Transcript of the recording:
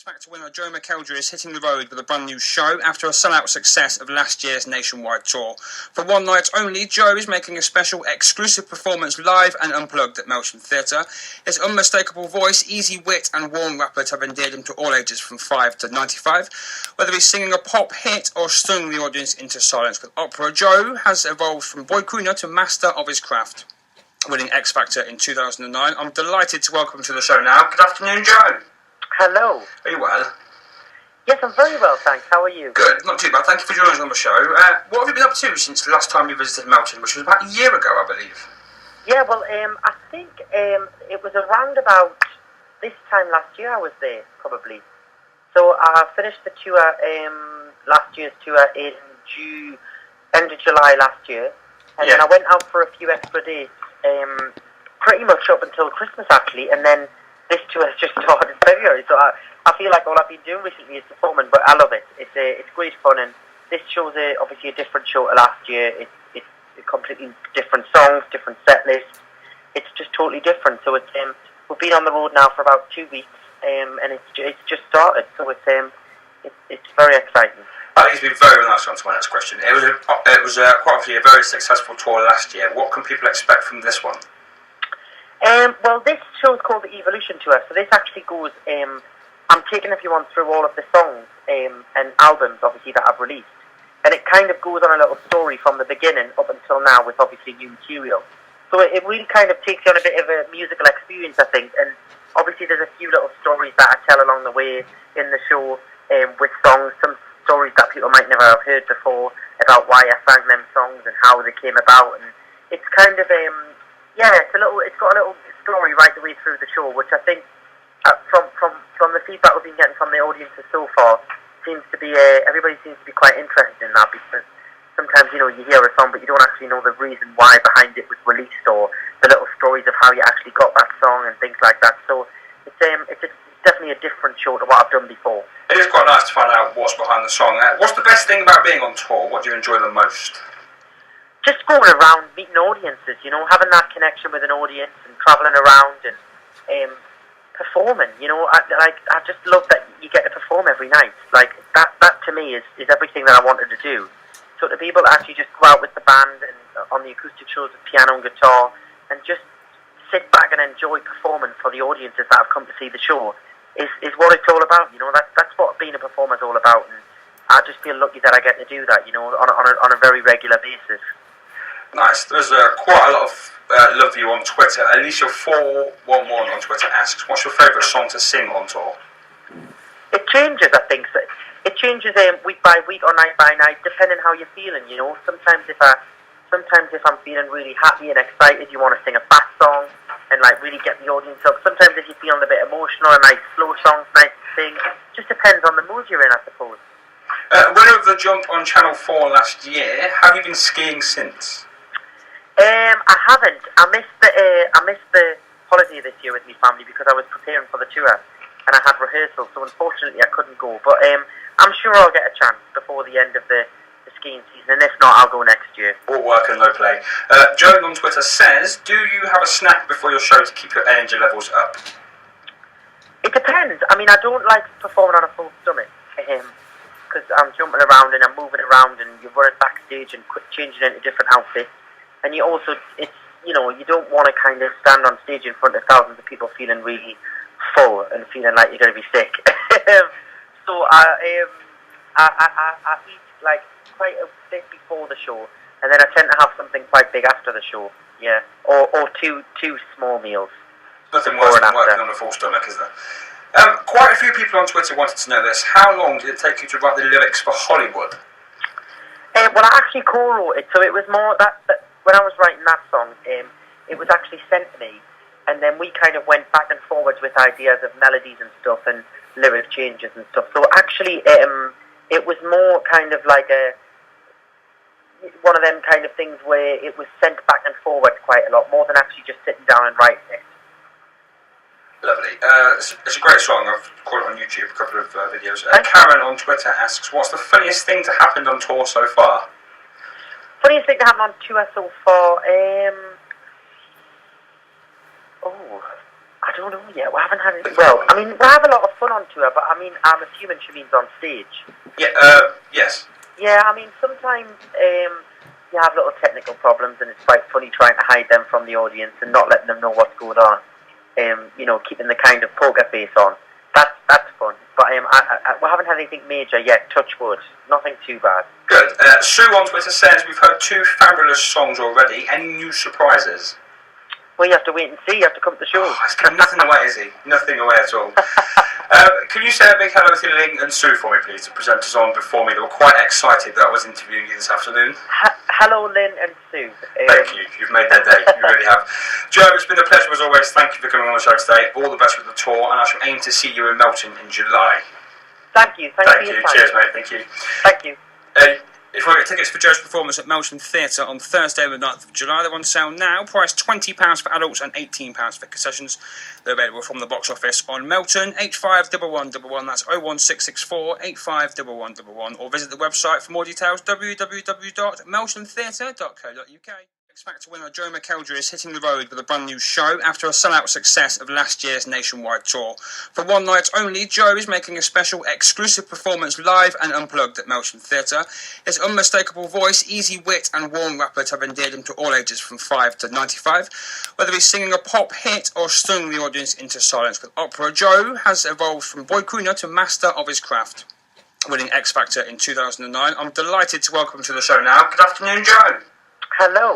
X Factor winner Joe McElderry is hitting the road with a brand new show after a sellout success of last year's nationwide tour. For one night only, Joe is making a special exclusive performance live and unplugged at Melton Theatre. His unmistakable voice, easy wit and warm rapport have endeared him to all ages from 5 to 95. Whether he's singing a pop hit or stunning the audience into silence with opera, Joe has evolved from boy crooner to master of his craft. Winning X Factor in 2009, I'm delighted to welcome him to the show now. Good afternoon, Joe. Hello. Are you well? Yes, I'm very well, thanks. How are you? Good, not too bad. Thank you for joining us on the show. What have you been up to since the last time you visited Melton, which was about a year ago, I believe? Yeah, well, I think it was around about this time last year I was there, probably. So I finished the tour, last year's tour in end of July last year. And then I went out for a few extra days, pretty much up until Christmas, actually, and then this tour has just started in February, so I feel like all I've been doing recently is performing, but I love it. It's great fun, and this show's obviously a different show to last year. It's completely different songs, different set lists. It's just totally different. So we've been on the road now for about 2 weeks, and it's just started. So it's very exciting. I think it's been very nice on to my next question. It was quite obviously a very successful tour last year. What can people expect from this one? Well, this show is called the Evolution Tour, so this actually goes, I'm taking everyone through all of the songs and albums, obviously, that I've released, and it kind of goes on a little story from the beginning up until now with, obviously, new material. So it really kind of takes you on a bit of a musical experience, I think, and obviously there's a few little stories that I tell along the way in the show with songs, some stories that people might never have heard before about why I sang them songs and how they came about, and it's kind of... it's got a little story right the way through the show, which I think, from the feedback we've been getting from the audiences so far, seems to be everybody seems to be quite interested in that, because sometimes you hear a song but you don't actually know the reason why behind it was released, or the little stories of how you actually got that song and things like that. So it's definitely a different show to what I've done before. It is quite nice to find out what's behind the song. What's the best thing about being on tour? What do you enjoy the most? Just going around meeting audiences, having that connection with an audience and travelling around and performing. I just love that you get to perform every night. Like that to me is everything that I wanted to do. So to be able to actually just go out with the band and on the acoustic shows with piano and guitar and just sit back and enjoy performing for the audiences that have come to see the show is what it's all about. That's what being a performer is all about, and I just feel lucky that I get to do that. On a very regular basis. Nice. There's quite a lot of love for you on Twitter. Alicia411 on Twitter asks, what's your favourite song to sing on tour? It changes, I think. So it changes week by week or night by night, depending how you're feeling. Sometimes if I'm feeling really happy and excited, you want to sing a fast song and really get the audience up. Sometimes if you're feeling a bit emotional, a nice slow song's nice to sing. Just depends on the mood you're in, I suppose. Winner of the jump on Channel 4 last year. Have you been skiing since? I haven't. I missed the holiday this year with my family because I was preparing for the tour and I had rehearsals, so unfortunately I couldn't go. But I'm sure I'll get a chance before the end of the skiing season, and if not, I'll go next year. All work and no play. Joan on Twitter says, do you have a snack before your show to keep your energy levels up? It depends. I mean, I don't like performing on a full stomach because I'm jumping around and I'm moving around and you're running backstage and changing into different outfits. And you also, you don't want to kind of stand on stage in front of thousands of people feeling really full and feeling like you're going to be sick. So I eat quite a bit before the show, and then I tend to have something quite big after the show. Yeah, or two small meals. Nothing worse than working on a full stomach, is there? Quite a few people on Twitter wanted to know this. How long did it take you to write the lyrics for Hollywood? Well, I actually co-wrote it, so it was more that when I was writing that song, it was actually sent to me, and then we kind of went back and forwards with ideas of melodies and stuff and lyric changes and stuff. So actually, it was more kind of like one of them kind of things where it was sent back and forwards quite a lot, more than actually just sitting down and writing it. Lovely. It's a great song. I've caught it on YouTube, a couple of videos. Karen on Twitter asks, what's the funniest thing to happen on tour so far? Funniest thing to happen on tour so far? I don't know yet. We haven't had it. Well, I mean, we have a lot of fun on tour, but I mean, I'm assuming she means on stage. Yeah. Yes. Yeah, I mean, sometimes you have little technical problems, and it's quite funny trying to hide them from the audience and not letting them know what's going on. You know, keeping the kind of poker face on. That's fun. But we haven't had anything major yet. Touch wood. Nothing too bad. Good. Sue on Twitter says we've heard 2 fabulous songs already. Any new surprises? Well, you have to wait and see. You have to come to the show. Oh, it's got nothing away, is he? Nothing away at all. Can you say a big hello to Lynn and Sue for me, please, the presenters on before me? They were quite excited that I was interviewing you this afternoon. Hello, Lynn and Sue. Thank you. You've made their day. You really have. Joe, it's been a pleasure as always. Thank you for coming on the show today. All the best with the tour, and I shall aim to see you in Melton in July. Thank you. Thank you. Cheers, mate. Thank you. Thank you. If you want to get tickets for Joe's performance at Melton Theatre on Thursday, the 9th of July, they're on sale now. Price £20 for adults and £18 for concessions. They're available from the box office on Melton, 851111, that's 01664 851111, or visit the website for more details, www.meltontheatre.co.uk. X Factor winner Joe McElderry is hitting the road with a brand new show after a sellout success of last year's nationwide tour. For one night only, Joe is making a special exclusive performance live and unplugged at Melton Theatre. His unmistakable voice, easy wit and warm rapport have endeared him to all ages from 5 to 95. Whether he's singing a pop hit or stunning the audience into silence with opera, Joe has evolved from boy crooner to master of his craft. Winning X Factor in 2009, I'm delighted to welcome him to the show now. Good afternoon, Joe. Hello.